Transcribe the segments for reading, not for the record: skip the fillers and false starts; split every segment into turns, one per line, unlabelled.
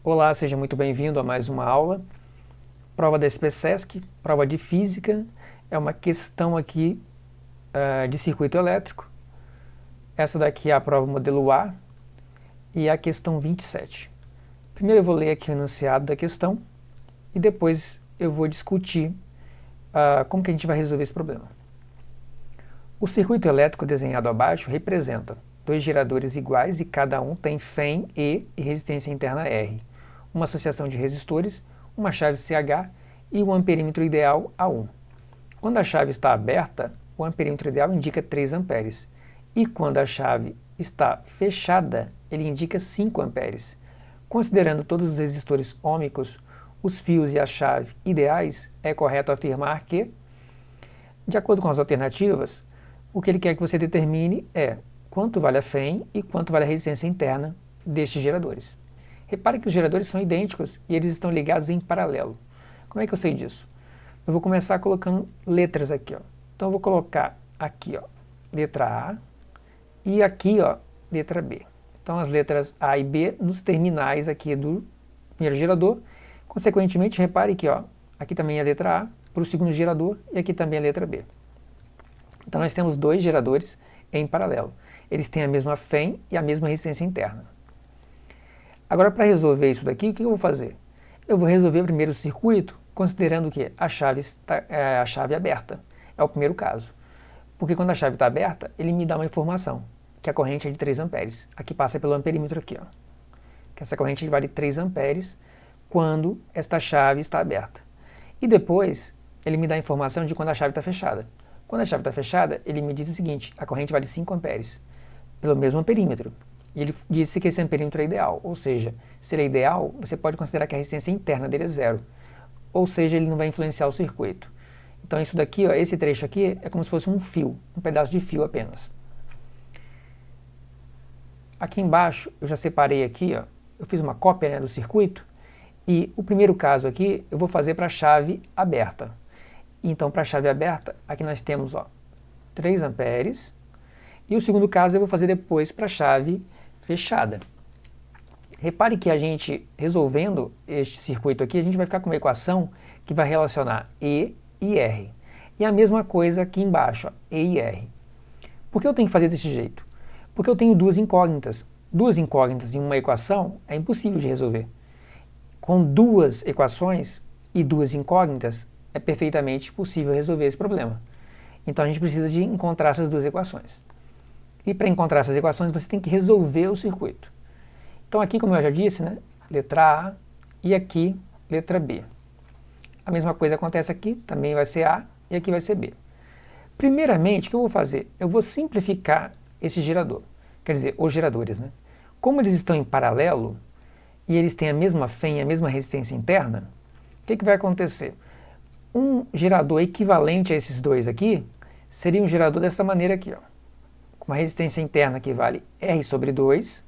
Olá, seja muito bem-vindo a mais uma aula. Prova da SPSESC, prova de Física, é uma questão aqui de circuito elétrico. Essa daqui é a prova modelo A e é a questão 27. Primeiro eu vou ler aqui o enunciado da questão e depois eu vou discutir como que a gente vai resolver esse problema. O circuito elétrico desenhado abaixo representa dois geradores iguais e cada um tem fém E e resistência interna R, uma associação de resistores, uma chave CH e o amperímetro ideal A1. Quando a chave está aberta, o amperímetro ideal indica 3 amperes, e quando a chave está fechada, ele indica 5 amperes. Considerando todos os resistores ôhmicos, os fios e a chave ideais, é correto afirmar que, de acordo com as alternativas, o que ele quer que você determine é quanto vale a fém e quanto vale a resistência interna destes geradores. Repare que os geradores são idênticos e eles estão ligados em paralelo. Como é que eu sei disso? Eu vou começar colocando letras aqui, ó. Então eu vou colocar aqui, ó, letra A e aqui, ó, letra B. Então as letras A e B nos terminais aqui do primeiro gerador. Consequentemente, repare que, ó, aqui também é a letra A para o segundo gerador e aqui também é a letra B. Então nós temos dois geradores em paralelo. Eles têm a mesma fém e a mesma resistência interna. Agora, para resolver isso daqui, o que eu vou fazer? Eu vou resolver primeiro o circuito, considerando que a chave é aberta. É o primeiro caso. Porque quando a chave está aberta, ele me dá uma informação, que a corrente é de 3 amperes. Aqui passa pelo amperímetro aqui, ó. Que essa corrente vale 3 amperes quando esta chave está aberta. E depois, ele me dá a informação de quando a chave está fechada. Quando a chave está fechada, ele me diz o seguinte, a corrente vale 5 amperes, pelo mesmo amperímetro. E ele disse que esse amperímetro é ideal, ou seja, se ele é ideal, você pode considerar que a resistência interna dele é zero, ou seja, ele não vai influenciar o circuito. Então isso daqui, ó, esse trecho aqui, é como se fosse um fio, um pedaço de fio apenas. Aqui embaixo, eu já separei aqui, ó, eu fiz uma cópia, né, do circuito, e o primeiro caso aqui, eu vou fazer para a chave aberta. Então, para a chave aberta, aqui nós temos, ó, 3 amperes, e o segundo caso eu vou fazer depois para a chave fechada. Repare que a gente, resolvendo este circuito aqui, a gente vai ficar com uma equação que vai relacionar E e R. E a mesma coisa aqui embaixo, ó, E e R. Por que eu tenho que fazer desse jeito? Porque eu tenho duas incógnitas. Duas incógnitas em uma equação é impossível de resolver. Com duas equações e duas incógnitas, é perfeitamente possível resolver esse problema. Então a gente precisa de encontrar essas duas equações. E para encontrar essas equações, você tem que resolver o circuito. Então aqui, como eu já disse, né, letra A e aqui letra B. A mesma coisa acontece aqui, também vai ser A e aqui vai ser B. Primeiramente, o que eu vou fazer? Eu vou simplificar esse gerador, quer dizer, os geradores, né? Como eles estão em paralelo e eles têm a mesma fém, a mesma resistência interna, o que vai acontecer? Um gerador equivalente a esses dois aqui seria um gerador dessa maneira aqui, ó, com uma resistência interna que vale R sobre 2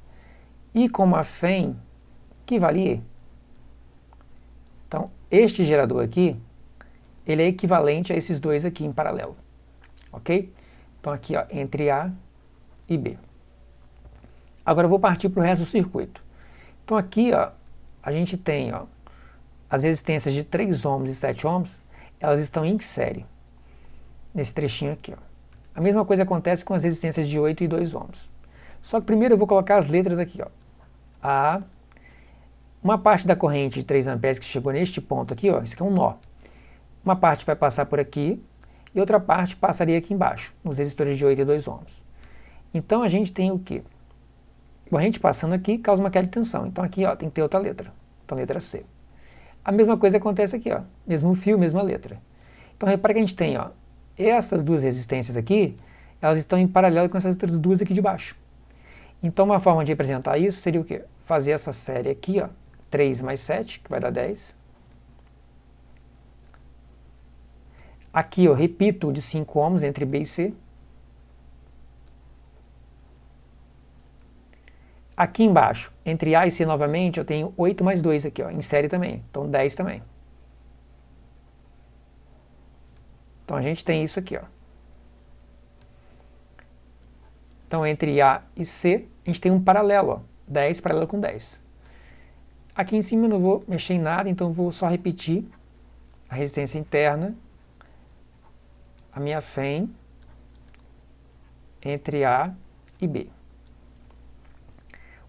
e com uma fém que vale E. Então, este gerador aqui, ele é equivalente a esses dois aqui em paralelo, ok? Então aqui, ó, entre A e B. Agora eu vou partir para o resto do circuito. Então aqui, ó, a gente tem, ó, as resistências de 3 ohms e 7 ohms, elas estão em série, nesse trechinho aqui, ó. A mesma coisa acontece com as resistências de 8 e 2 ohms. Só que primeiro eu vou colocar as letras aqui, ó. Uma parte da corrente de 3 amperes que chegou neste ponto aqui, ó, isso aqui é um nó. Uma parte vai passar por aqui e outra parte passaria aqui embaixo, nos resistores de 8 e 2 ohms. Então a gente tem o quê? Corrente passando aqui causa uma queda de tensão. Então aqui, ó, tem que ter outra letra. Então letra C. A mesma coisa acontece aqui, ó. Mesmo fio, mesma letra. Então repare que a gente tem, ó, essas duas resistências aqui, elas estão em paralelo com essas outras duas aqui de baixo. Então uma forma de representar isso seria o quê? Fazer essa série aqui, ó, 3 mais 7, que vai dar 10. Aqui eu repito o de 5 ohms entre B e C. Aqui embaixo, entre A e C novamente, eu tenho 8 mais 2 aqui, ó, em série também. Então 10 também. Então a gente tem isso aqui, ó. Então entre A e C, a gente tem um paralelo, ó, 10 paralelo com 10. Aqui em cima eu não vou mexer em nada, então eu vou só repetir a resistência interna, a minha FEM, entre A e B.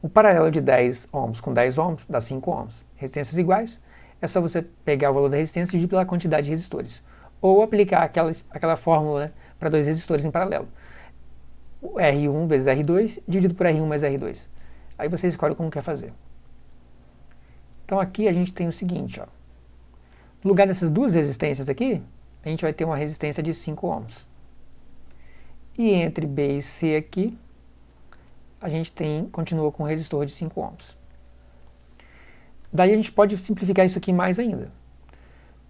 O paralelo de 10 ohms com 10 ohms dá 5 ohms. Resistências iguais, é só você pegar o valor da resistência e dividir pela quantidade de resistores. Ou aplicar aquela fórmula, né, para dois resistores em paralelo. O R1 vezes R2 dividido por R1 mais R2. Aí você escolhe como quer fazer. Então aqui a gente tem o seguinte, ó. No lugar dessas duas resistências aqui, a gente vai ter uma resistência de 5 ohms. E entre B e C aqui, a gente continua com um resistor de 5 ohms. Daí a gente pode simplificar isso aqui mais ainda.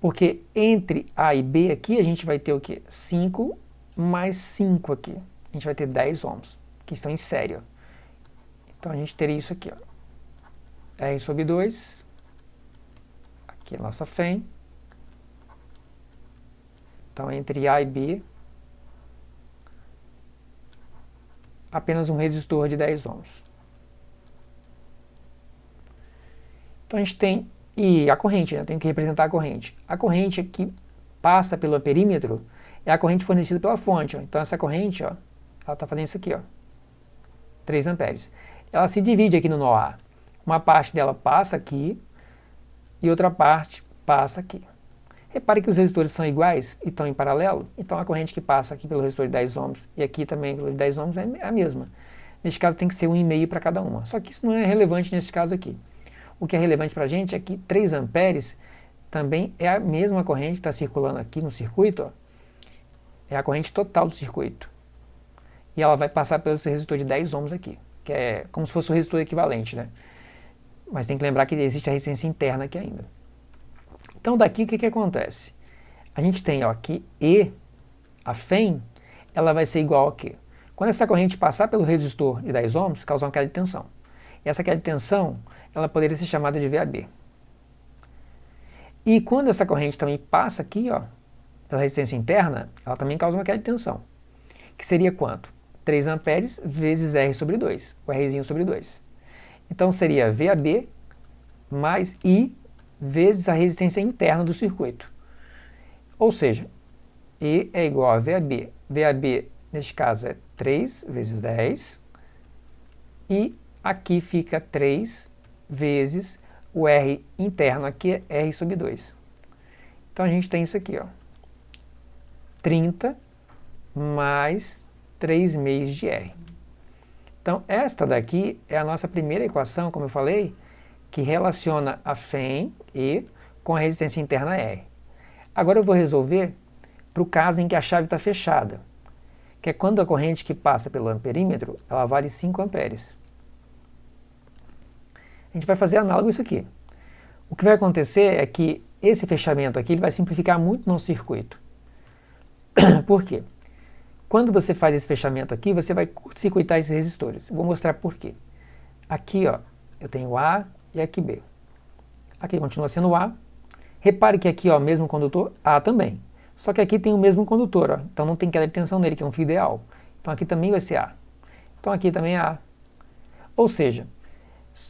Porque entre A e B aqui, a gente vai ter o quê? 5 mais 5 aqui. A gente vai ter 10 ohms, que estão em série. Ó. Então a gente teria isso aqui, ó. R sobre 2, aqui é a nossa FEM. Então entre A e B, apenas um resistor de 10 ohms. Então a gente tem, e a corrente, né? Tem que representar a corrente. A corrente que passa pelo perímetro é a corrente fornecida pela fonte. Ó. Então essa corrente, ó, ela está fazendo isso aqui, ó, 3 amperes. Ela se divide aqui no nó A. Uma parte dela passa aqui e outra parte passa aqui. Repare que os resistores são iguais e estão em paralelo, então a corrente que passa aqui pelo resistor de 10 ohms e aqui também pelo de 10 ohms é a mesma. Neste caso tem que ser 1,5 para cada uma, só que isso não é relevante nesse caso aqui. O que é relevante para a gente é que 3 amperes também é a mesma corrente que está circulando aqui no circuito, ó, é a corrente total do circuito. E ela vai passar pelo resistor de 10 ohms aqui, que é como se fosse o resistor equivalente, né? Mas tem que lembrar que existe a resistência interna aqui ainda. Então daqui o que acontece? A gente tem ó, aqui E, a FEM, ela vai ser igual a quê? Quando essa corrente passar pelo resistor de 10 ohms, causar uma queda de tensão. E essa queda de tensão, ela poderia ser chamada de VAB. E quando essa corrente também passa aqui, ó, pela resistência interna, ela também causa uma queda de tensão. Que seria quanto? 3 amperes vezes R sobre 2, o Rzinho sobre 2. Então seria VAB mais I vezes a resistência interna do circuito. Ou seja, E é igual a VAB. VAB, neste caso, é 3 vezes 10. E aqui fica 3 vezes o R interno, aqui é R sobre 2. Então a gente tem isso aqui, ó. 30 mais 3 meios de R. Então esta daqui é a nossa primeira equação, como eu falei, que relaciona a FEM, E, com a resistência interna R. Agora eu vou resolver para o caso em que a chave está fechada, que é quando a corrente que passa pelo amperímetro, ela vale 5 amperes. A gente vai fazer análogo a isso aqui. O que vai acontecer é que esse fechamento aqui ele vai simplificar muito no circuito. Por quê? Quando você faz esse fechamento aqui, você vai curto-circuitar esses resistores. Vou mostrar por quê. Aqui, ó, eu tenho A e aqui B. Aqui continua sendo A. Repare que aqui, ó, mesmo condutor, A também. Só que aqui tem o mesmo condutor, ó, então não tem queda de tensão nele, que é um fio ideal. Então aqui também vai ser A. Então aqui também é A. Ou seja,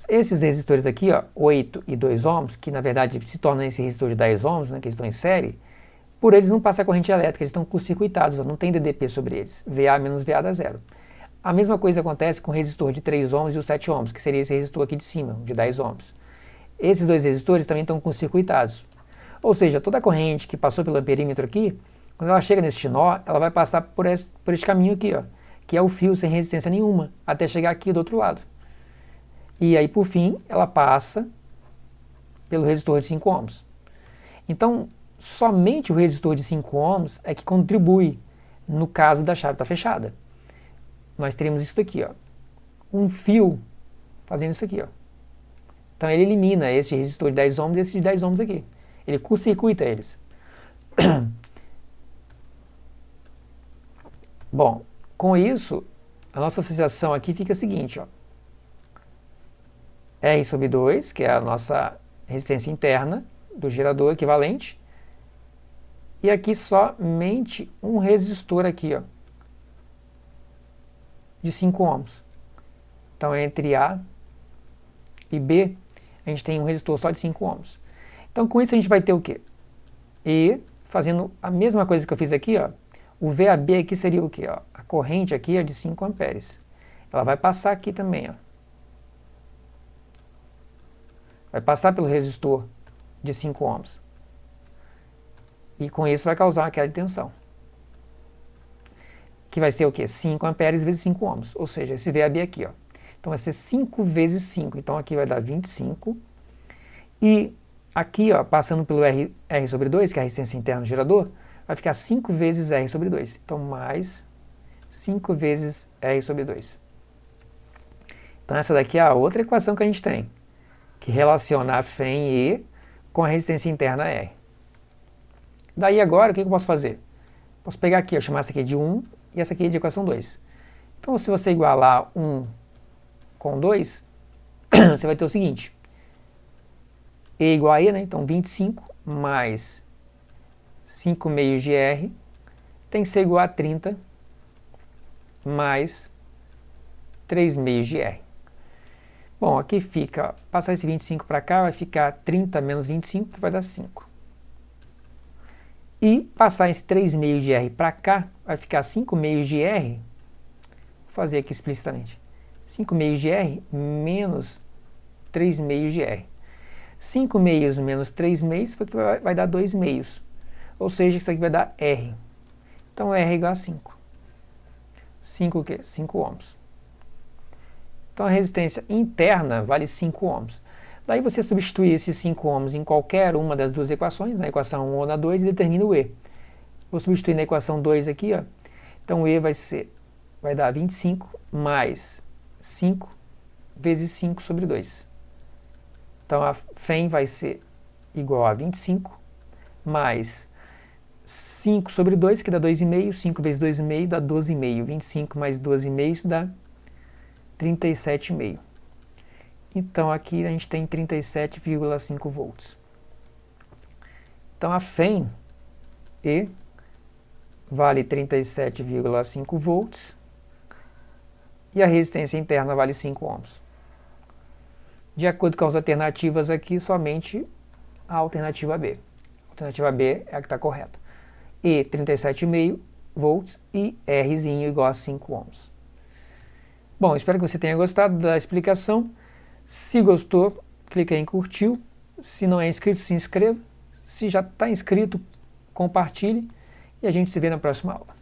esses resistores aqui, ó, 8 e 2 ohms, que na verdade se tornam esse resistor de 10 ohms, né, que eles estão em série, por eles não passa corrente elétrica, eles estão curto-circuitados, não tem DDP sobre eles. VA menos VA dá zero. A mesma coisa acontece com o resistor de 3 ohms e o 7 ohms, que seria esse resistor aqui de cima, de 10 ohms. Esses dois resistores também estão curto-circuitados. Ou seja, toda a corrente que passou pelo perímetro aqui, quando ela chega nesse nó, ela vai passar por esse caminho aqui, ó, que é o fio sem resistência nenhuma, até chegar aqui do outro lado. E aí, por fim, ela passa pelo resistor de 5 ohms. Então, somente o resistor de 5 ohms é que contribui no caso da chave estar fechada. Nós teremos isso daqui, ó, um fio fazendo isso aqui, ó. Então ele elimina esse resistor de 10 ohms e esse de 10 ohms aqui. Ele curto-circuita eles. Bom, com isso, a nossa associação aqui fica a seguinte, ó. R sobre 2, que é a nossa resistência interna do gerador equivalente. E aqui somente um resistor aqui, ó, de 5 ohms. Então entre A e B, a gente tem um resistor só de 5 ohms. Então com isso a gente vai ter o quê? E fazendo a mesma coisa que eu fiz aqui, ó, o VAB aqui seria o quê? Ó? A corrente aqui é de 5 amperes. Ela vai passar aqui também, ó. Vai passar pelo resistor de 5 ohms. E com isso vai causar uma queda de tensão. Que vai ser o quê? 5 amperes vezes 5 ohms. Ou seja, esse VAB aqui, ó. Então vai ser 5 vezes 5. Então aqui vai dar 25. E aqui, ó, passando pelo R sobre 2, que é a resistência interna do gerador, vai ficar 5 vezes R sobre 2. Então mais 5 vezes R sobre 2. Então essa daqui é a outra equação que a gente tem, que relaciona a FEM E com a resistência interna R. Daí agora, o que eu posso fazer? Posso pegar aqui, ó, chamar essa aqui de 1 e essa aqui de equação 2. Então se você igualar 1 com 2, você vai ter o seguinte, E igual a E, né? Então 25 mais 5 meios de R tem que ser igual a 30 mais 3 meios de R. Bom, aqui fica, passar esse 25 para cá, vai ficar 30 menos 25, que vai dar 5. E passar esse 3 meios de R para cá, vai ficar 5 meios de R, vou fazer aqui explicitamente, 5 meios de R menos 3 meios de R. 5 meios menos 3 meios vai dar 2 meios, ou seja, isso aqui vai dar R. Então R é igual a 5. 5 o quê? 5 ohms. Então a resistência interna vale 5 ohms. Daí você substitui esses 5 ohms em qualquer uma das duas equações, na equação 1 ou na 2, e determina o E. Vou substituir na equação 2 aqui, ó. Então o E vai dar 25 mais 5 vezes 5 sobre 2. Então a FEM vai ser igual a 25 mais 5 sobre 2, que dá 2,5. 5 vezes 2,5 dá 12,5. 25 mais 12,5 dá 37,5. Então aqui a gente tem 37,5 volts. Então a FEM E vale 37,5 volts e a resistência interna vale 5 ohms. De acordo com as alternativas aqui, somente a alternativa B. A alternativa B é a que está correta. E 37,5 volts e Rzinho igual a 5 ohms. Bom, espero que você tenha gostado da explicação. Se gostou, clica em curtiu. Se não é inscrito, se inscreva. Se já está inscrito, compartilhe. E a gente se vê na próxima aula.